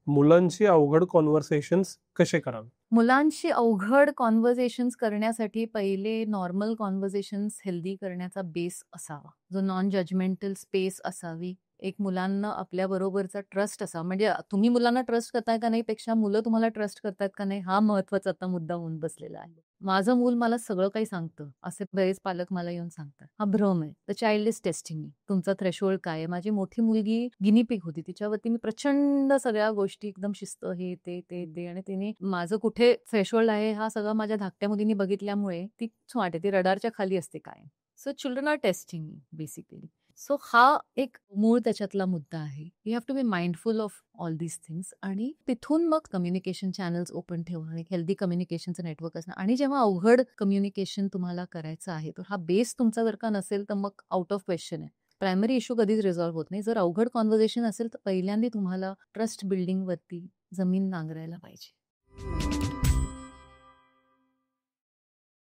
मुलांची अवघड कॉन्व्हर्सेशन्स कसे करावे? मुलांशी अवघड कॉन्व्हर्सेशन्स करण्यासाठी पहिले नॉर्मल कॉन्व्हर्सेशन्स हेल्दी करण्याचा बेस असावा, जो नॉन जजमेंटल स्पेस असावी. एक मुलांना आपल्या बरोबरचा ट्रस्ट असावा. म्हणजे तुम्ही मुलांना ट्रस्ट करताय का नाही पेक्षा मुलं तुम्हाला ट्रस्ट करतायत का नाही हा महत्वाचा आता मुद्दा होऊन बसलेला आहे. माझं मूल मला सगळं काही सांगतं असे बरेच पालक मला येऊन सांगतात. हा भ्रम आहे. द चाइल्ड इज टेस्टिंग मी. तुमचा थ्रेशोल्ड काय आहे? माझी मोठी मुलगी गिनीपिग होती. तिच्यावरती मी प्रचंड सगळ्या गोष्टी एकदम शिस्त हे ते आणि तिने माझं कुठे थ्रेशोल्ड आहे हा सगळं माझ्या धाकट्या मुलीने बघितल्यामुळे ती स्मार्ट आहे. ती रडारच्या खाली असते काय. So children are testing me basically. So हा एक मूळ त्याच्यातला मुद्दा आहे. You have to be mindful of all these things आणि तिथून मग कम्युनिकेशन चॅनल्स ओपन ठेवणं, एक हेल्दी कम्युनिकेशनचं नेटवर्क असणं आणि जेव्हा अवघड कम्युनिकेशन तुम्हाला करायचं आहे तर हा बेस तुमचा जर का नसेल तर मग आउट ऑफ क्वेश्चन आहे. प्रायमरी इश्यू कधीच रिझॉल्व्ह होत नाही. जर अवघड कॉन्व्हर्सेशन असेल तर पहिल्यांदा तुम्हाला ट्रस्ट बिल्डिंग वरती जमीन नांगरायला पाहिजे.